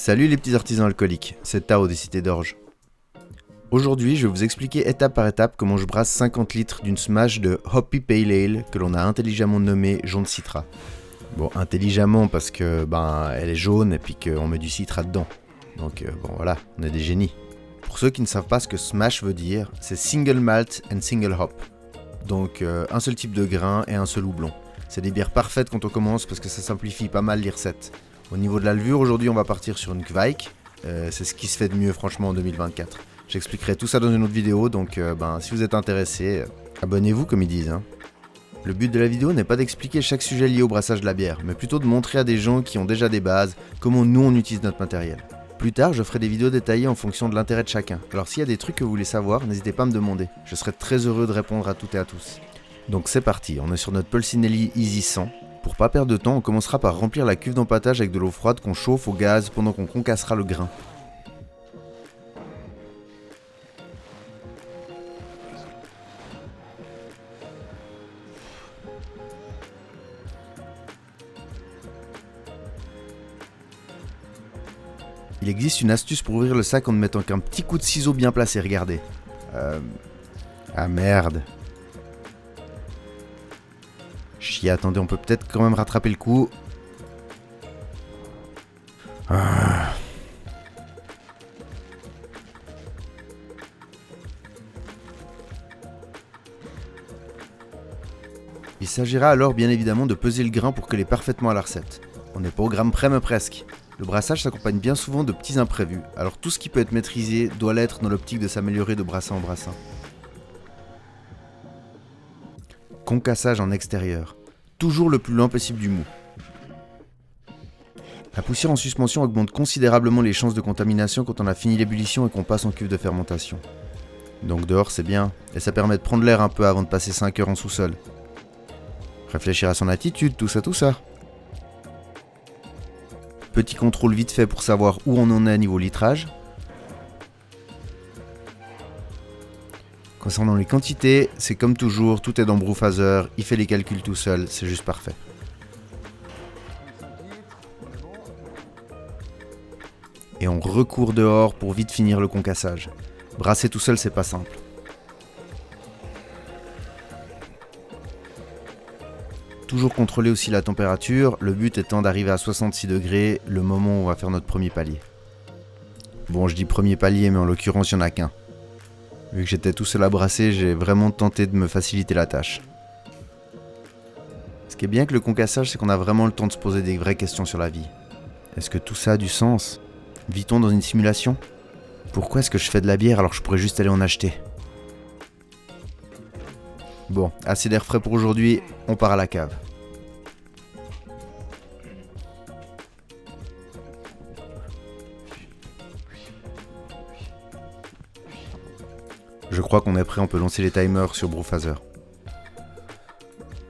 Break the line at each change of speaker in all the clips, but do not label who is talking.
Salut les petits artisans alcooliques, c'est Tao des Cités d'Orge. Aujourd'hui, je vais vous expliquer étape par étape comment je brasse 50 litres d'une smash de Hoppy Pale Ale que l'on a intelligemment nommée jaune citra. Bon, intelligemment parce que elle est jaune et puis qu'on met du citra dedans. Donc voilà, on est des génies. Pour ceux qui ne savent pas ce que smash veut dire, c'est single malt and single hop. Donc un seul type de grain et un seul houblon. C'est des bières parfaites quand on commence parce que ça simplifie pas mal les recettes. Au niveau de la levure, aujourd'hui on va partir sur une Kveik. C'est ce qui se fait de mieux franchement en 2024. J'expliquerai tout ça dans une autre vidéo, donc si vous êtes intéressé, abonnez-vous comme ils disent. Le but de la vidéo n'est pas d'expliquer chaque sujet lié au brassage de la bière, mais plutôt de montrer à des gens qui ont déjà des bases comment nous on utilise notre matériel. Plus tard, je ferai des vidéos détaillées en fonction de l'intérêt de chacun. Alors s'il y a des trucs que vous voulez savoir, n'hésitez pas à me demander. Je serai très heureux de répondre à toutes et à tous. Donc c'est parti, on est sur notre Pulcinelli Easy 100. Pour pas perdre de temps, on commencera par remplir la cuve d'empâtage avec de l'eau froide qu'on chauffe au gaz pendant qu'on concassera le grain. Il existe une astuce pour ouvrir le sac en ne mettant qu'un petit coup de ciseau bien placé, regardez. Ah merde. Chier, attendez, on peut peut-être quand même rattraper le coup. Il s'agira alors bien évidemment de peser le grain pour coller parfaitement à la recette. On n'est pas au gramme près mais presque. Le brassage s'accompagne bien souvent de petits imprévus, alors tout ce qui peut être maîtrisé doit l'être dans l'optique de s'améliorer de brassin en brassin. Concassage en extérieur. Toujours le plus loin possible du mou. La poussière en suspension augmente considérablement les chances de contamination quand on a fini l'ébullition et qu'on passe en cuve de fermentation. Donc dehors c'est bien, et ça permet de prendre l'air un peu avant de passer 5 heures en sous-sol. Réfléchir à son attitude, tout ça. Petit contrôle vite fait pour savoir où on en est à niveau litrage. Concernant les quantités, c'est comme toujours, tout est dans Brewphaser, il fait les calculs tout seul, c'est juste parfait. Et on recourt dehors pour vite finir le concassage. Brasser tout seul, c'est pas simple. Toujours contrôler aussi la température, le but étant d'arriver à 66 degrés le moment où on va faire notre premier palier. Bon, je dis premier palier, mais en l'occurrence, il n'y en a qu'un. Vu que j'étais tout seul à brasser, j'ai vraiment tenté de me faciliter la tâche. Ce qui est bien avec le concassage, c'est qu'on a vraiment le temps de se poser des vraies questions sur la vie. Est-ce que tout ça a du sens ? Vit-on dans une simulation ? Pourquoi est-ce que je fais de la bière alors que je pourrais juste aller en acheter ? Bon, assez d'air frais pour aujourd'hui, on part à la cave. Je crois qu'on est prêt, on peut lancer les timers sur Brewphaser.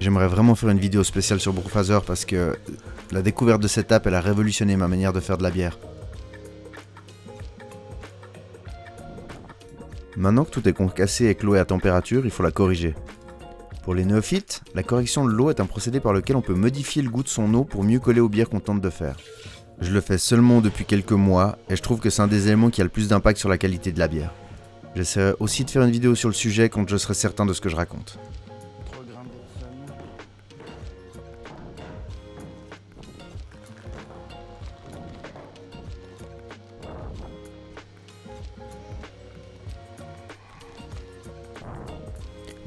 J'aimerais vraiment faire une vidéo spéciale sur Brewphaser parce que la découverte de cette app, elle a révolutionné ma manière de faire de la bière. Maintenant que tout est concassé et que l'eau est à température, il faut la corriger. Pour les néophytes, la correction de l'eau est un procédé par lequel on peut modifier le goût de son eau pour mieux coller aux bières qu'on tente de faire. Je le fais seulement depuis quelques mois et je trouve que c'est un des éléments qui a le plus d'impact sur la qualité de la bière. J'essaierai aussi de faire une vidéo sur le sujet quand je serai certain de ce que je raconte.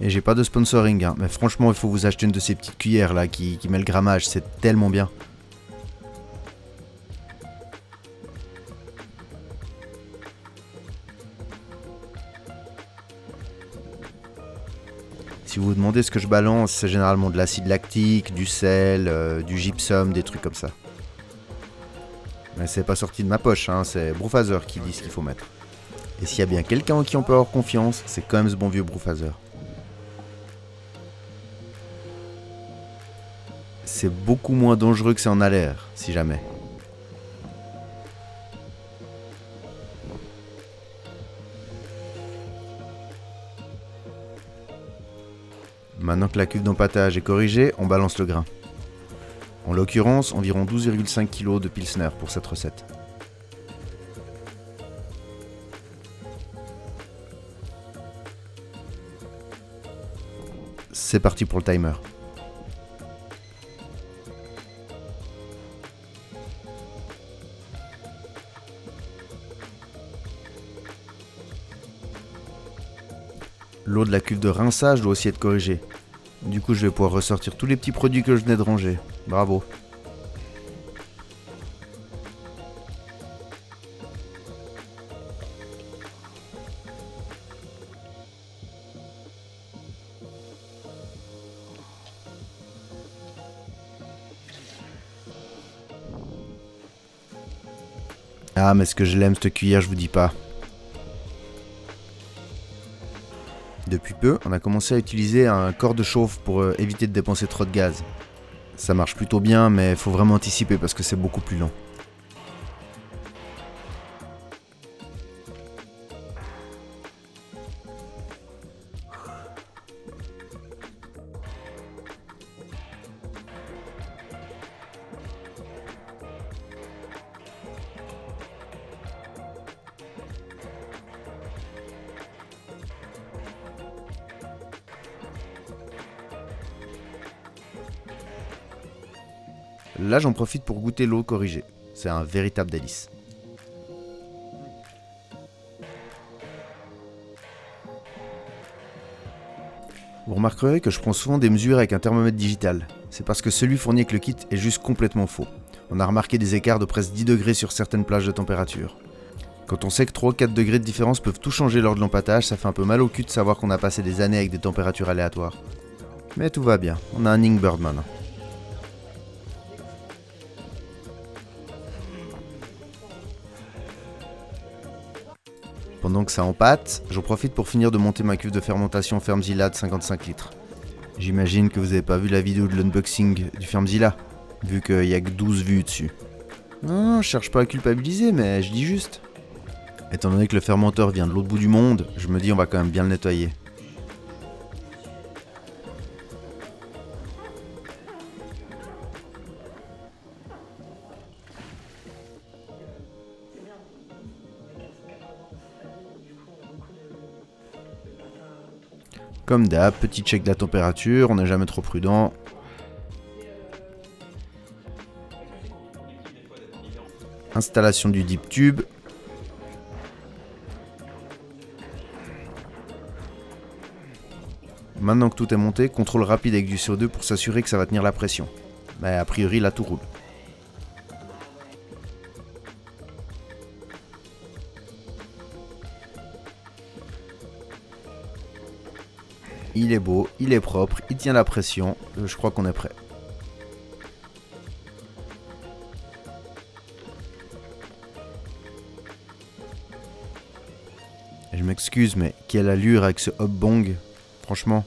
Et j'ai pas de sponsoring, mais franchement il faut vous acheter une de ces petites cuillères là qui met le grammage, c'est tellement bien. Si vous vous demandez ce que je balance, c'est généralement de l'acide lactique, du sel, du gypsum, des trucs comme ça. Mais c'est pas sorti de ma poche, c'est Brewphaser qui dit ce qu'il faut mettre. Et s'il y a bien quelqu'un en qui on peut avoir confiance, c'est quand même ce bon vieux Brewphaser. C'est beaucoup moins dangereux que ça en a l'air, si jamais. Maintenant que la cuve d'empâtage est corrigée, on balance le grain. En l'occurrence, environ 12,5 kg de Pilsner pour cette recette. c'est parti pour le timer. L'eau de la cuve de rinçage doit aussi être corrigée. Du coup, je vais pouvoir ressortir tous les petits produits que je venais de ranger. Bravo. Ah, mais ce que je l'aime, cette cuillère, je vous dis pas. Depuis peu, on a commencé à utiliser un corps de chauffe pour éviter de dépenser trop de gaz. Ça marche plutôt bien, mais faut vraiment anticiper parce que c'est beaucoup plus lent. Là, j'en profite pour goûter l'eau corrigée. C'est un véritable délice. Vous remarquerez que je prends souvent des mesures avec un thermomètre digital. C'est parce que celui fourni avec le kit est juste complètement faux. On a remarqué des écarts de presque 10 degrés sur certaines plages de température. Quand on sait que 3 ou 4 degrés de différence peuvent tout changer lors de l'empâtage, ça fait un peu mal au cul de savoir qu'on a passé des années avec des températures aléatoires. Mais tout va bien, on a un Ingbird maintenant. Pendant que ça empâte, j'en profite pour finir de monter ma cuve de fermentation Fermzilla de 55 litres. J'imagine que vous n'avez pas vu la vidéo de l'unboxing du Fermzilla, vu qu'il n'y a que 12 vues dessus. Non, je cherche pas à culpabiliser, mais je dis juste. Étant donné que le fermenteur vient de l'autre bout du monde, je me dis on va quand même bien le nettoyer. Comme d'hab, petit check de la température, on n'est jamais trop prudent. Installation du deep tube. Maintenant que tout est monté, contrôle rapide avec du CO2 pour s'assurer que ça va tenir la pression. Mais a priori là tout roule. Il est beau, il est propre, il tient la pression, je crois qu'on est prêt. Je m'excuse, mais quelle allure avec ce hop bong, franchement.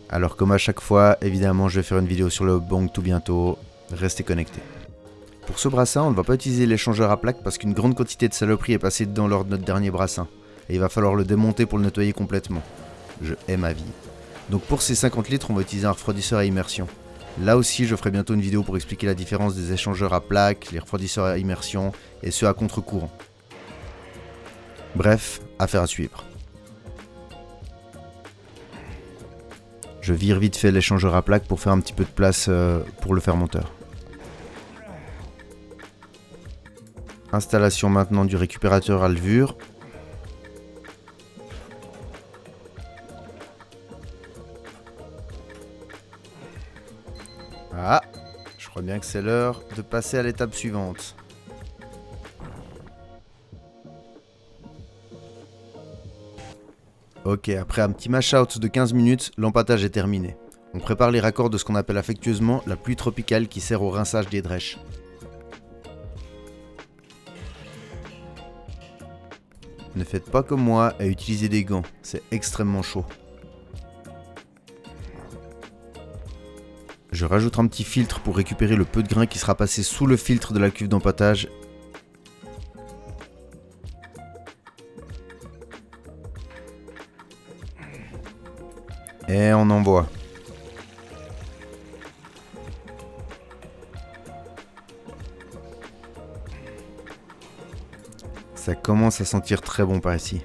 Alors comme à chaque fois, évidemment je vais faire une vidéo sur le hop bong tout bientôt, restez connectés. Pour ce brassin, on ne va pas utiliser l'échangeur à plaques parce qu'une grande quantité de saloperie est passée dedans lors de notre dernier brassin. Et il va falloir le démonter pour le nettoyer complètement. Je hais ma vie. Donc pour ces 50 litres, on va utiliser un refroidisseur à immersion. Là aussi, je ferai bientôt une vidéo pour expliquer la différence des échangeurs à plaques, les refroidisseurs à immersion et ceux à contre-courant. Bref, affaire à suivre. Je vire vite fait l'échangeur à plaques pour faire un petit peu de place pour le fermenteur. Installation maintenant du récupérateur à levure. Ah, je crois bien que c'est l'heure de passer à l'étape suivante. Ok, après un petit mash-out de 15 minutes, l'empâtage est terminé. On prépare les raccords de ce qu'on appelle affectueusement la pluie tropicale qui sert au rinçage des drèches. Ne faites pas comme moi et utilisez des gants, c'est extrêmement chaud. Je rajoute un petit filtre pour récupérer le peu de grain qui sera passé sous le filtre de la cuve d'empâtage. Et on envoie. Ça commence à sentir très bon par ici.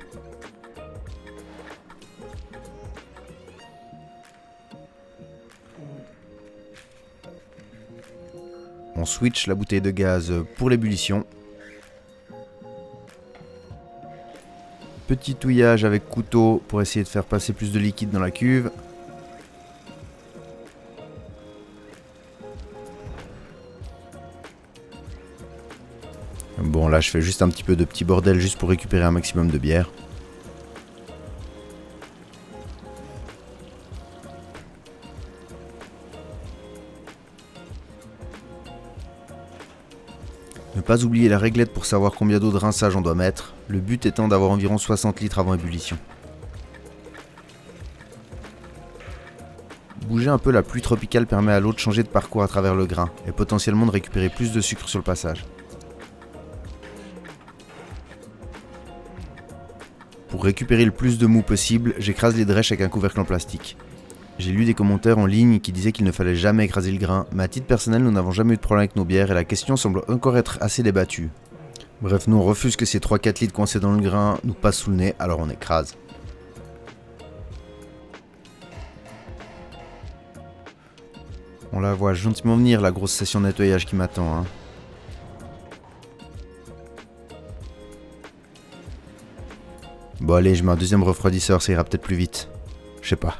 On switch la bouteille de gaz pour l'ébullition. Petit touillage avec couteau pour essayer de faire passer plus de liquide dans la cuve. Bon, là je fais juste un petit peu de petit bordel juste pour récupérer un maximum de bière. Ne pas oublier la réglette pour savoir combien d'eau de rinçage on doit mettre, le but étant d'avoir environ 60 litres avant ébullition. Bouger un peu la pluie tropicale permet à l'eau de changer de parcours à travers le grain et potentiellement de récupérer plus de sucre sur le passage. Pour récupérer le plus de mou possible, j'écrase les drèches avec un couvercle en plastique. J'ai lu des commentaires en ligne qui disaient qu'il ne fallait jamais écraser le grain, mais à titre personnel, nous n'avons jamais eu de problème avec nos bières et la question semble encore être assez débattue. Bref, nous on refuse que ces 3-4 litres coincés dans le grain nous passent sous le nez, alors on écrase. On la voit gentiment venir, la grosse session de nettoyage qui m'attend, hein. Bon allez, je mets un deuxième refroidisseur, ça ira peut-être plus vite. Je sais pas.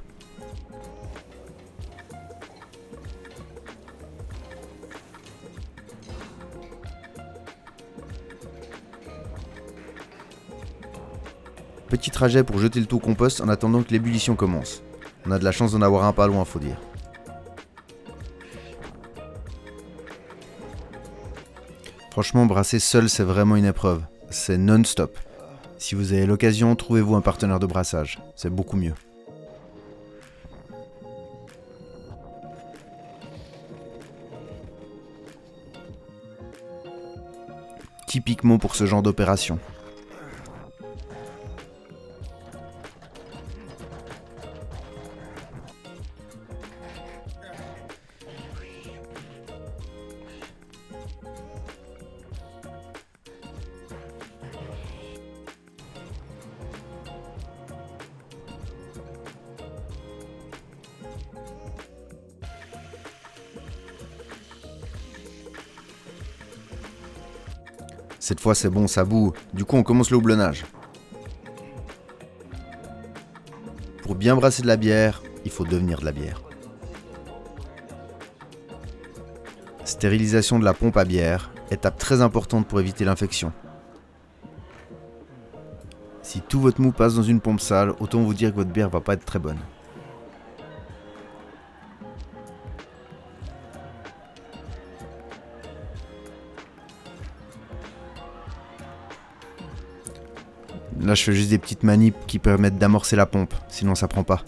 Petit trajet pour jeter le tout au compost en attendant que l'ébullition commence. On a de la chance d'en avoir un pas loin, faut dire. Franchement, brasser seul, c'est vraiment une épreuve. C'est non-stop. Si vous avez l'occasion, trouvez-vous un partenaire de brassage. C'est beaucoup mieux. Typiquement pour ce genre d'opération. Cette fois c'est bon, ça bout. Du coup on commence le houblonnage. Pour bien brasser de la bière, il faut devenir de la bière. Stérilisation de la pompe à bière, étape très importante pour éviter l'infection. Si tout votre mou passe dans une pompe sale, autant vous dire que votre bière va pas être très bonne. Là je fais juste des petites manips qui permettent d'amorcer la pompe, sinon ça prend pas.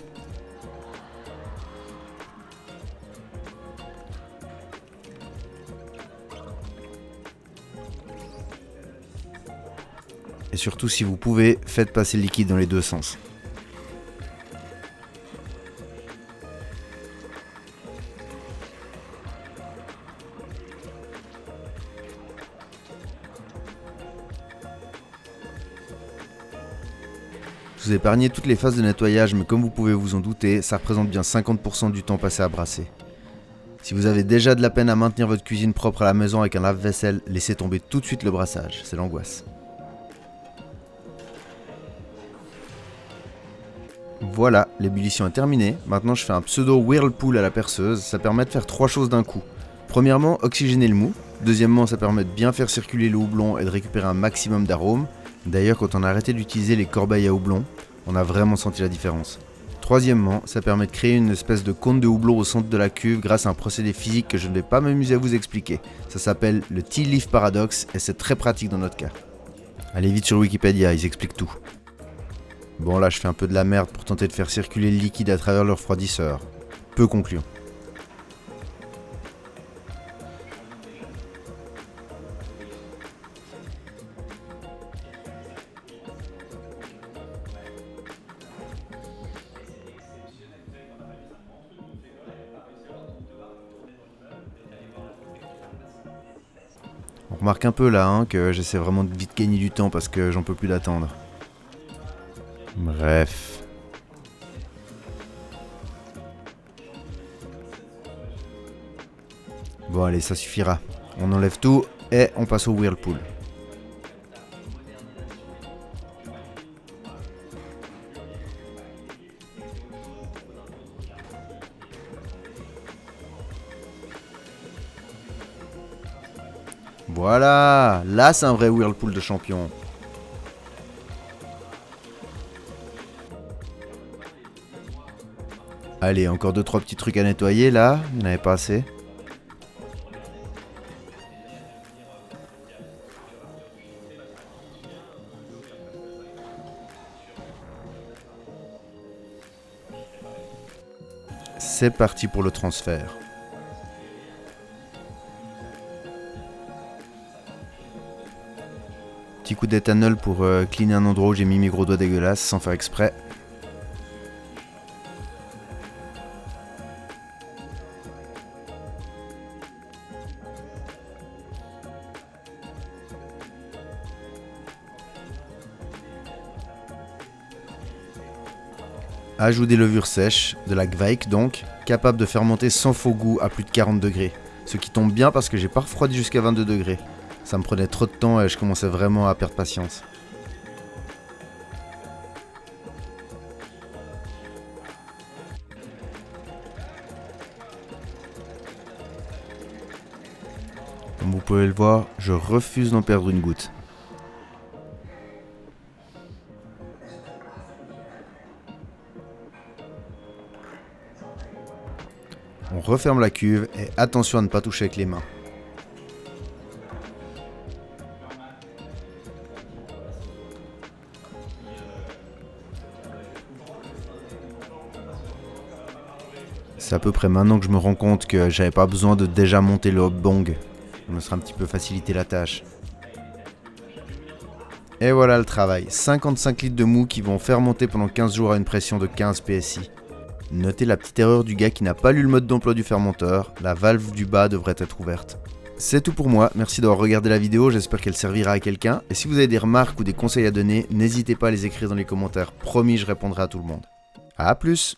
Et surtout si vous pouvez, faites passer le liquide dans les deux sens. Je vous ai épargné toutes les phases de nettoyage, mais comme vous pouvez vous en douter, ça représente bien 50% du temps passé à brasser. Si vous avez déjà de la peine à maintenir votre cuisine propre à la maison avec un lave-vaisselle, laissez tomber tout de suite le brassage, c'est l'angoisse. Voilà, l'ébullition est terminée. Maintenant je fais un pseudo whirlpool à la perceuse, ça permet de faire 3 choses d'un coup. Premièrement, oxygéner le mou. Deuxièmement, ça permet de bien faire circuler le houblon et de récupérer un maximum d'arômes. D'ailleurs, quand on a arrêté d'utiliser les corbeilles à houblon, on a vraiment senti la différence. Troisièmement, ça permet de créer une espèce de cône de houblon au centre de la cuve grâce à un procédé physique que je ne vais pas m'amuser à vous expliquer. Ça s'appelle le Tea Leaf Paradox et c'est très pratique dans notre cas. Allez vite sur Wikipédia, ils expliquent tout. Bon là je fais un peu de la merde pour tenter de faire circuler le liquide à travers le refroidisseur. Peu concluant. On remarque un peu là que j'essaie vraiment de vite gagner du temps parce que j'en peux plus d'attendre. Bref. Bon allez, ça suffira. On enlève tout et on passe au whirlpool. Voilà, là c'est un vrai whirlpool de champion. Allez, encore 2-3 petits trucs à nettoyer là, il n'y en avait pas assez. C'est parti pour le transfert. Petit coup d'éthanol pour cleaner un endroit où j'ai mis mes gros doigts dégueulasses sans faire exprès. Ajout des levures sèches, de la Gveik donc, capable de fermenter sans faux goût à plus de 40 degrés. Ce qui tombe bien parce que j'ai pas refroidi jusqu'à 22 degrés. Ça me prenait trop de temps et je commençais vraiment à perdre patience. Comme vous pouvez le voir, je refuse d'en perdre une goutte. On referme la cuve et attention à ne pas toucher avec les mains. C'est à peu près maintenant que je me rends compte que j'avais pas besoin de déjà monter le hop bong. Ça me sera un petit peu facilité la tâche. Et voilà le travail, 55 litres de mou qui vont fermenter pendant 15 jours à une pression de 15 PSI. Notez la petite erreur du gars qui n'a pas lu le mode d'emploi du fermenteur, la valve du bas devrait être ouverte. C'est tout pour moi, merci d'avoir regardé la vidéo, j'espère qu'elle servira à quelqu'un. Et si vous avez des remarques ou des conseils à donner, n'hésitez pas à les écrire dans les commentaires, promis je répondrai à tout le monde. A plus!